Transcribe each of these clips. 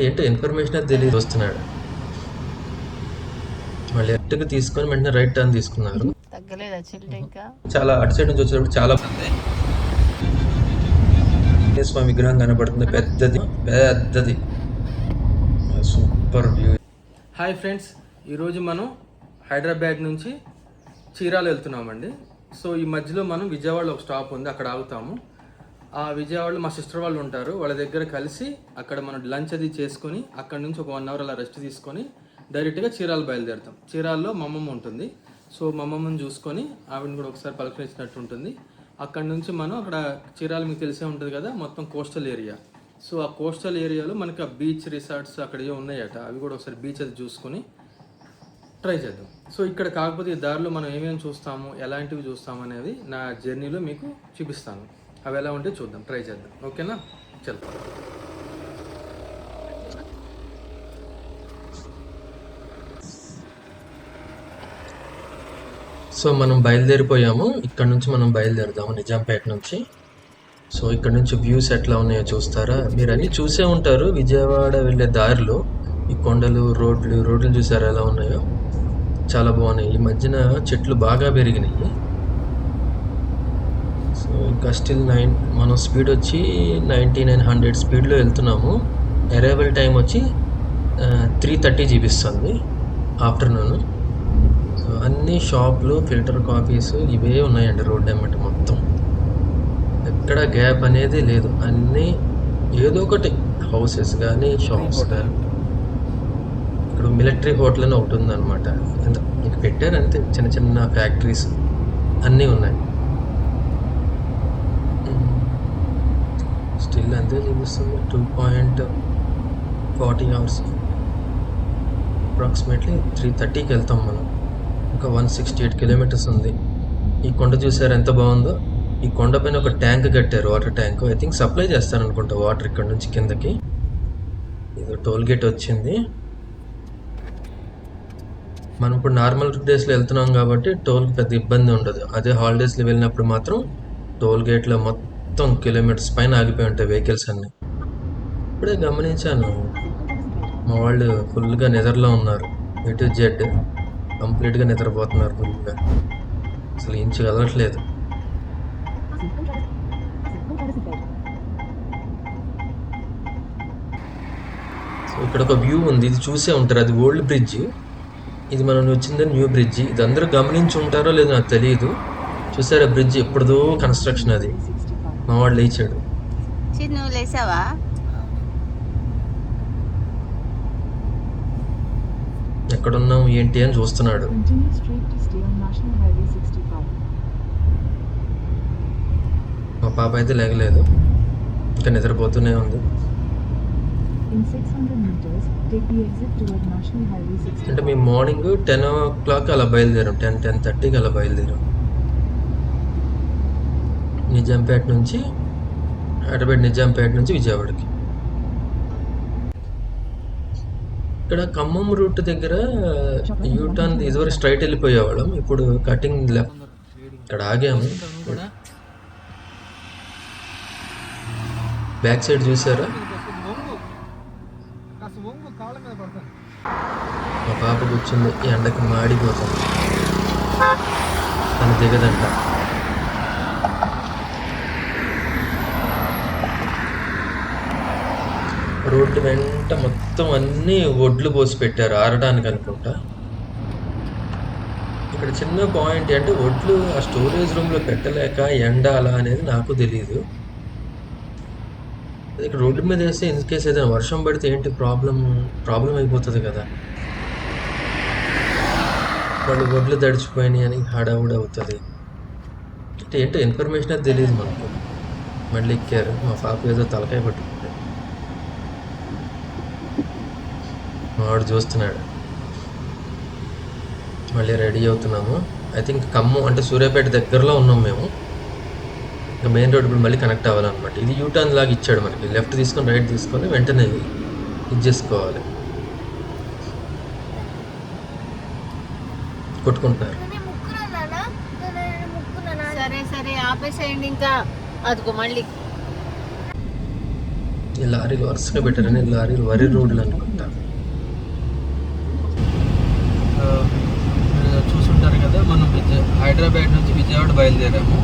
ఏంటో ఇన్ఫర్మేషన్ అది తెలియదు వస్తున్నాడు. మళ్ళీ లెఫ్ట్కి తీసుకొని వెంటనే రైట్ టర్న్ తీసుకున్నారు. తగ్గలేదా చిల్ట ఇంకా? చాలా అటు సైడ్ నుంచి వచ్చేటప్పుడు చాలా స్వామి విగ్రహం కనబడుతుంది, పెద్దది పెద్దది, సూపర్ వ్యూ. హాయ్ ఫ్రెండ్స్, ఈరోజు మనం హైదరాబాద్ నుంచి చీరాల వెళ్తున్నామండి. సో ఈ మధ్యలో మనం విజయవాడలో ఒక స్టాప్ ఉంది, అక్కడ ఆగుతాము. ఆ విజయవాడలో మా సిస్టర్ వాళ్ళు ఉంటారు, వాళ్ళ దగ్గర కలిసి అక్కడ మనం లంచ్ అది చేసుకొని అక్కడ నుంచి ఒక 1 అవర్ అలా రెస్ట్ తీసుకొని డైరెక్ట్గా చీరాల బయలుదేరుతాం. చీరాల్లో మా అమ్మమ్మ ఉంటుంది. సో మా అమ్మమ్మని చూసుకొని ఆవిడని కూడా ఒకసారి పలకరించినట్టు ఉంటుంది. అక్కడ నుంచి మనం అక్కడ చీరాల మీకు తెలిసే ఉంటుంది కదా, మొత్తం కోస్టల్ ఏరియా. సో ఆ కోస్టల్ ఏరియాలో మనకి ఆ బీచ్ రిసార్ట్స్ అక్కడ ఏ ఉన్నాయట, అవి కూడా ఒకసారి బీచ్ అది చూసుకొని ట్రై చేద్దాం. సో ఇక్కడ కాకపోతే ఈ దారిలో మనం ఏమేమి చూస్తాము, ఎలాంటివి చూస్తాము అనేది నా జర్నీలో మీకు చూపిస్తాను. అవి ఎలా ఉంటే చూద్దాం, ట్రై చేద్దాం. ఓకేనా, చల్. సో మనం బయలుదేరిపోయాము. ఇక్కడ నుంచి మనం బయలుదేరుదాము నిజాంపేట నుంచి. సో ఇక్కడ నుంచి వ్యూస్ ఎట్లా ఉన్నాయో చూస్తారా? మీరు అన్నీ చూసే ఉంటారు విజయవాడ వెళ్ళే దారిలో. ఈ కొండలు, రోడ్లు చూసారా ఎలా ఉన్నాయో? చాలా బాగున్నాయి. ఈ మధ్యన చెట్లు బాగా పెరిగినాయి. సో ఇంకా స్టిల్ మనం స్పీడ్ వచ్చి 9900 స్పీడ్లో వెళ్తున్నాము. అరైవల్ టైం వచ్చి 3:30 చూపిస్తుంది ఆఫ్టర్నూన్. సో అన్ని షాపులు, ఫిల్టర్ కాఫీస్ ఇవే ఉన్నాయండి రోడ్ ఎమ్మటి మొత్తం. ఎక్కడ గ్యాప్ అనేది లేదు, అన్నీ ఏదో ఒకటి హౌసెస్ కానీ షాప్స్ కానీ. ఇక్కడ మిలిటరీ హోటల్ అని ఒకటి ఉందన్నమాట. ఇంక పెట్టారు అంతే, చిన్న చిన్న ఫ్యాక్టరీస్ అన్నీ ఉన్నాయి. స్టిల్ అంతే చూపిస్తుంది. 2.40 అవర్స్, అప్రాక్సిమేట్లీ 3:30కి వెళ్తాం మనం. ఇంకా 168 కిలోమీటర్స్ ఉంది. ఈ కొండ చూసారు ఎంత బాగుందో? ఈ కొండ పైన ఒక ట్యాంక్ కట్టారు, water tank. I think supply చేస్తారు అనుకుంటా వాటర్ ఇక్కడ నుంచి కిందకి. ఇది టోల్ గేట్ వచ్చింది. మనం ఇప్పుడు నార్మల్ డేస్లో వెళ్తున్నాం కాబట్టి టోల్కి పెద్ద ఇబ్బంది ఉండదు. అదే హాలిడేస్లో వెళ్ళినప్పుడు మాత్రం టోల్ గేట్లో మొత్తం కిలోమీటర్స్ పైన ఆగిపోయి ఉంటాయి వెహికల్స్ అన్నీ. ఇప్పుడే గమనించాను, మా వాళ్ళు ఫుల్గా నిద్రలో ఉన్నారు. ఇటు జెడ్ కంప్లీట్గా నిద్రపోతున్నారు ఫుల్గా, అసలు ఇంచు కదలట్లేదు. సో ఇక్కడ ఒక వ్యూ ఉంది, ఇది చూసే ఉంటారు. అది ఓల్డ్ బ్రిడ్జ్, ఇది మనం వచ్చింది న్యూ బ్రిడ్జ్. ఇది అందరూ గమనించి ఉంటారో లేదో నాకు తెలియదు. చూసారా బ్రిడ్జ్ ఎప్పుడుదో కన్స్ట్రక్షన్. అది మా వాడు లేచాడు. నువ్వు లేసావా? ఎక్కడున్నాం ఏంటి అని చూస్తున్నాడు. మా పాప అయితే లేగలేదు, ఇంకా నిద్రపోతూనే ఉంది. అంటే మేము మార్నింగ్ 10 o'clock అలా బయలుదేరాం, 10:30కి అలా బయలుదేరాం నిజాంపేట నుంచి. హైదరాబాద్ నిజాంపేట నుంచి విజయవాడకి. ఇక్కడ ఖమ్మం రూట్ దగ్గర యూటర్న్ ఇదివరకు స్ట్రైట్ వెళ్ళిపోయేవాళ్ళం, ఇప్పుడు కటింగ్ లెఫ్ట్. ఇక్కడ ఆగాము. బ్యాక్ సైడ్ చూసారా? మా పాప కూర్చుంది, ఈ ఎండకి మాడిపోతుంది, తను దిగదంట. రోడ్డు వెంట మొత్తం అన్నీ ఒడ్లు పోసి పెట్టారు ఆరడానికి అనుకుంటా. ఇక్కడ చిన్న పాయింట్ అంటే ఒడ్లు ఆ స్టోరేజ్ రూమ్లో పెట్టలేక ఎండాలా అనేది నాకు తెలియదు. ఇక్కడ రోడ్డు మీద వేస్తే ఇన్ కేస్ ఏదైనా వర్షం పడితే ఏంటి ప్రాబ్లం అయిపోతుంది కదా. వాళ్ళు ఒడ్లు తడిచిపోయినాయి అని హడావుడి అవుతుంది. అంటే ఏంటో ఇన్ఫర్మేషన్ అది తెలియదు మనకు. మళ్ళీ ఎక్కారు, మా పాప ఏదో తలకాయ పట్టుకుంది, వాడు చూస్తున్నాడు. మళ్ళీ రెడీ అవుతున్నాము. ఐ థింక్ ఖమ్మం అంటే సూర్యాపేట దగ్గరలో ఉన్నాం మేము. ఇంకా మెయిన్ రోడ్ ఇప్పుడు మళ్ళీ కనెక్ట్ అవ్వాలన్నమాట. ఇది యూటర్న్ లాగా ఇచ్చాడు మనకి, లెఫ్ట్ తీసుకొని రైట్ తీసుకొని వెంటనే ఇది చేసుకోవాలి. కొట్టుకుంటున్నారు. సరే సరే ఆపేసేయండి ఇంకా. అదిగో మళ్ళీ ఈ లారీలు వరుసగా పెట్టారని లారీలు వరి రోడ్లు అనుకుంటా. మీరు చూసుంటారు కదా, మనం హైదరాబాద్ నుంచి విజయవాడ బయలుదేరాము.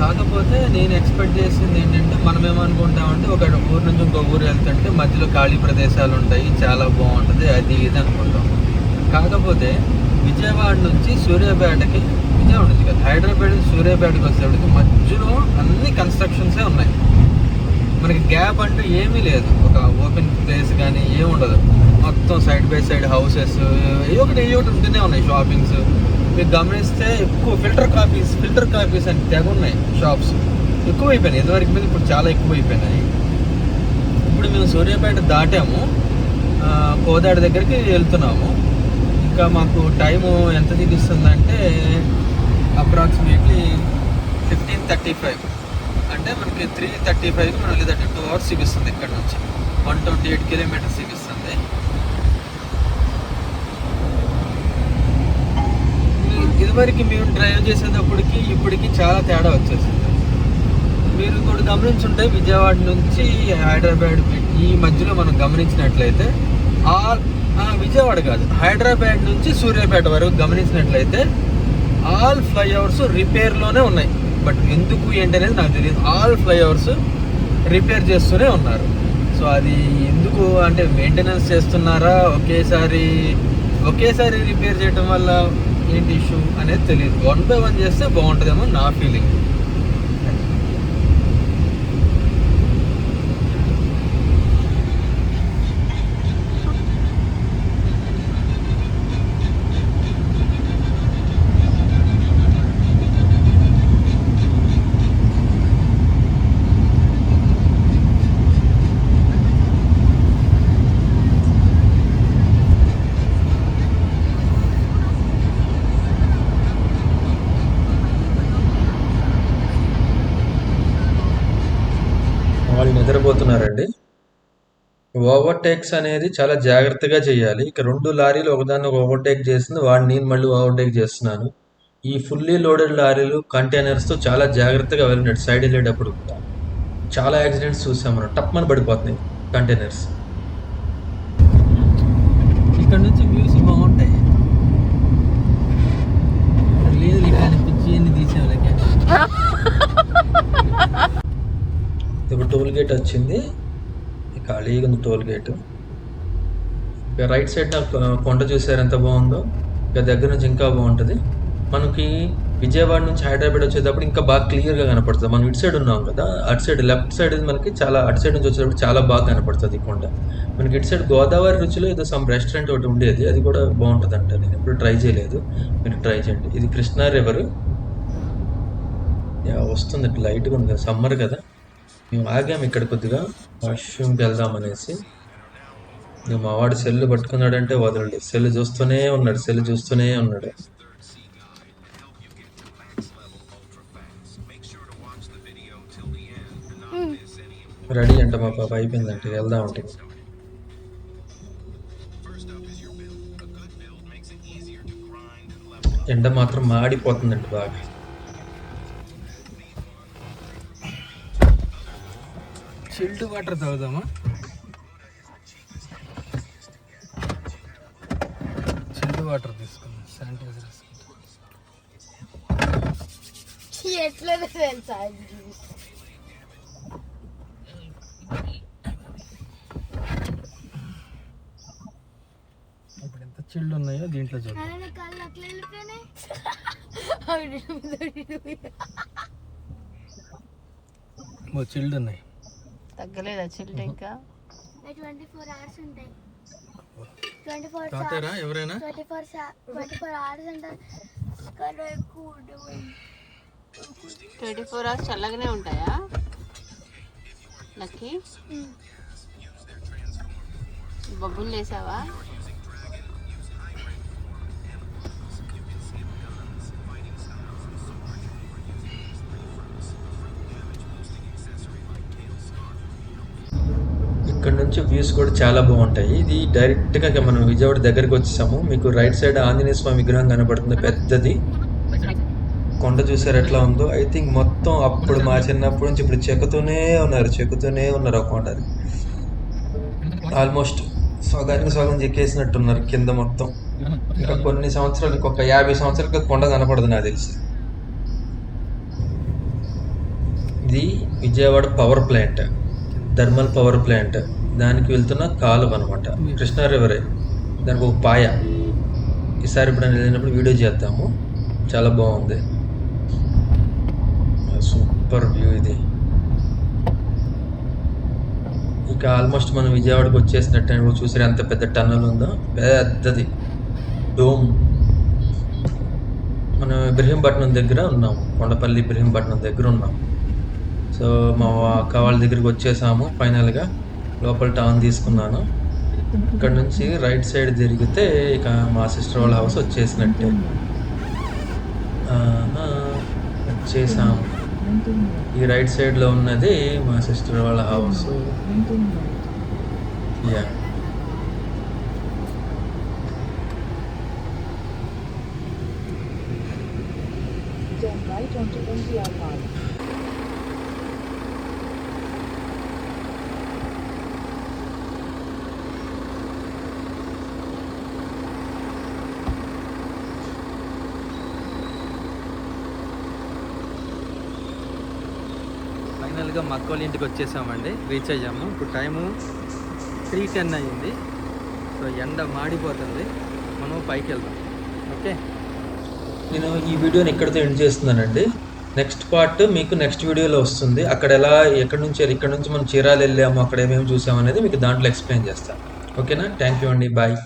కాకపోతే నేను ఎక్స్పెక్ట్ చేసింది ఏంటంటే, మనం ఏమనుకుంటామంటే ఒక ఊరు నుంచి ఇంకో ఊరు వెళ్తుంటే మధ్యలో ఖాళీ ప్రదేశాలు ఉంటాయి, చాలా బాగుంటుంది, అది ఇది అనుకుంటాం. కాకపోతే విజయవాడ నుంచి సూర్యాపేటకి, విజయవాడ నుంచి కదా హైదరాబాద్ నుంచి సూర్యాపేటకి వచ్చేప్పటికి మధ్యలో అన్ని కన్స్ట్రక్షన్సే ఉన్నాయి. మనకి గ్యాప్ అంటూ ఏమీ లేదు, ఒక ఓపెన్ ప్లేస్ కానీ ఏమి ఉండదు. మొత్తం సైడ్ బై సైడ్ హౌసెస్ ఏ ఒకటి ఉంటూనే ఉన్నాయి. షాపింగ్స్ మీరు గమనిస్తే ఎక్కువ ఫిల్టర్ కాపీస్ అని తెగ ఉన్నాయి. షాప్స్ ఎక్కువ అయిపోయినాయి, ఇదివరకు మీద ఇప్పుడు చాలా ఎక్కువ అయిపోయినాయి. ఇప్పుడు మేము సూర్యాపేట దాటాము, కోదాడ దగ్గరికి వెళ్తున్నాము. ఇంకా మాకు టైము ఎంత చూపిస్తుందంటే అప్రాక్సిమేట్లీ 15:35. అంటే మనకి 3:35కి మనం లేదంటే 2 hours చూపిస్తుంది. ఇక్కడ నుంచి 128 kilometers చూపిస్తుంది. ఇదివరకు మేము డ్రైవ్ చేసేటప్పటికి ఇప్పటికి చాలా తేడా వచ్చేసింది. మీరు కూడా గమనించుంటే విజయవాడ నుంచి హైదరాబాద్ ఈ మధ్యలో మనం గమనించినట్లయితే విజయవాడ కాదు, హైదరాబాద్ నుంచి సూర్యాపేట వరకు గమనించినట్లయితే ఆల్ ఫ్లైఓవర్స్ రిపేర్లోనే ఉన్నాయి. బట్ ఎందుకు ఏంటి అనేది నాకు తెలియదు. ఆల్ ఫ్లైఓవర్స్ రిపేర్ చేస్తూనే ఉన్నారు. సో అది ఎందుకు అంటే మెయింటెనెన్స్ చేస్తున్నారా, ఒకేసారి రిపేర్ చేయడం వల్ల ఏంటి ఇష్యూ అనేది తెలియదు. 1 by 1 చేస్తే బాగుంటుందేమో నా ఫీలింగ్. వాళ్ళు నిద్రపోతున్నారండి. ఓవర్టేక్స్ అనేది చాలా జాగ్రత్తగా చేయాలి. ఇక 2 లారీలు ఒకదాన్ని ఓవర్టేక్ చేసింది, నేను మళ్ళీ ఓవర్టేక్ చేస్తున్నాను. ఈ ఫుల్లీ లోడెడ్ లారీలు కంటైనర్స్తో చాలా జాగ్రత్తగా వెళ్ళినట్టు సైడ్ వెళ్ళేటప్పుడు చాలా యాక్సిడెంట్స్ చూసాం మనం. టప్మని పడిపోతున్నాయి కంటైనర్స్. ఇక్కడ నుంచి వ్యూస్ బాగుంటాయి. లేదు ఇక్కడ పిచ్చి ఎన్ని తీసేవాళ్ళకి. ఇప్పుడు టోల్ గేట్ వచ్చింది, ఖాళీగా ఉంది టోల్ గేట్. ఇక రైట్ సైడ్ కొండ చూసారు ఎంత బాగుందో, ఇక దగ్గర నుంచి ఇంకా బాగుంటుంది. మనకి విజయవాడ నుంచి హైదరాబాద్ వచ్చేటప్పుడు ఇంకా బాగా క్లియర్గా కనపడుతుంది. మనం ఇటు సైడ్ ఉన్నాం కదా, అటు సైడ్ లెఫ్ట్ సైడ్ మనకి చాలా, అటు సైడ్ నుంచి వచ్చేటప్పుడు చాలా బాగా కనపడుతుంది ఈ కొండ. మనకి ఇటు సైడ్ గోదావరి రుచిలో ఏదో సమ్ రెస్టారెంట్ ఒకటి ఉండేది, అది కూడా బాగుంటుంది అంట. నేను ఎప్పుడు ట్రై చేయలేదు, మీరు ట్రై చేయండి. ఇది కృష్ణా రివర్ వస్తుంది, లైట్గా ఉంది కదా, సమ్మర్ కదా. మేము ఆగాము ఇక్కడ కొద్దిగా వాష్రూమ్కి వెళ్దాం అనేసి. మా వాడు సెల్ పట్టుకున్నాడంటే వదలడు, సెల్ చూస్తూనే ఉన్నాడు. రెడీ అంట మా పాప, అయిపోయిందంటే వెళ్దాం అంటే. ఎండ మాత్రం మాడిపోతుందండి బాగా. చిల్డ్ వాటర్ తాగుదామా? చిల్డ్ వాటర్ తీసుకుందాం, శానిటైజర్ ఎట్లా తెలుసా? ఇప్పుడు ఎంత చిల్డ్ ఉన్నాయో దీంట్లో చూద్దాం. చిల్డ్ ఉన్నాయి, తగ్గలేదా చిల్డ్ ఇంకా? 24 hours ఉంటాయి. 24 ఎవరైనా 24 hours ఉంటాయి. 24 hours చల్లగానే ఉంటాయా లక్కీ? బబ్బులు వేసావా? ఇక్కడ నుంచి వ్యూస్ కూడా చాలా బాగుంటాయి. ఇది డైరెక్ట్గా మనం విజయవాడ దగ్గరికి వచ్చేసాము. మీకు రైట్ సైడ్ ఆంజనేయ స్వామి విగ్రహం కనబడుతుంది, పెద్దది. కొండ చూసారు ఎట్లా ఉందో. ఐ థింక్ మొత్తం అప్పుడు మా చిన్నప్పటి నుంచి ఇప్పుడు చెక్కుతూనే ఉన్నారు ఆ కొండని. ఆల్మోస్ట్ సగానికి సగం చెక్కేసినట్టున్నారు కింద మొత్తం. ఇంకా కొన్ని సంవత్సరాలు, ఇంకొక 50 సంవత్సరాలకి కొండ కనపడదు నాకు తెలిసి. ఇది Vijayawada power plant, thermal power plant. దానికి వెళ్తున్న కాలువ అనమాట, కృష్ణా రివరే. దానికి ఒక పాయ. ఈసారి ఇప్పుడు వెళ్ళినప్పుడు వీడియో చేద్దాము. చాలా బాగుంది, సూపర్ వ్యూ ఇది. ఇక ఆల్మోస్ట్ మనం విజయవాడకి వచ్చేసినట్టు. చూసారు ఎంత పెద్ద టన్నల్ ఉందో, పెద్దది డోమ్. మనం ఇబ్రహీంపట్నం దగ్గర ఉన్నాం, కొండపల్లి ఇబ్రహీంపట్నం దగ్గర ఉన్నాం. సో మా అక్క వాళ్ళ దగ్గరికి వచ్చేసాము ఫైనల్గా. లోపల టౌన్ తీసుకున్నాను. ఇక్కడ నుంచి రైట్ సైడ్ తిరిగితే ఇక మా సిస్టర్ వాళ్ళ హౌస్ వచ్చేసినట్టే. వచ్చేసాము. ఈ రైట్ సైడ్లో ఉన్నది మా సిస్టర్ వాళ్ళ హౌస్. యా, ఫైనల్గా మా అక్క వాళ్ళ ఇంటికి వచ్చేసామండి, రీచ్ అయ్యాము. ఇప్పుడు టైము 3:10 అయ్యింది. సో ఎండ మాడిపోతుంది, మనం పైకి వెళ్దాం. ఓకే, నేను ఈ వీడియోని ఇక్కడితో ఎండ్ చేస్తున్నానండి. నెక్స్ట్ పార్ట్ మీకు నెక్స్ట్ వీడియోలో వస్తుంది. అక్కడ ఇక్కడ నుంచి మనం చీరాలు వెళ్ళాము, అక్కడ ఏమేమి చూసాము అనేది మీకు దాంట్లో ఎక్స్ప్లెయిన్ చేస్తాను. ఓకేనా? థ్యాంక్ యూ అండి, బాయ్.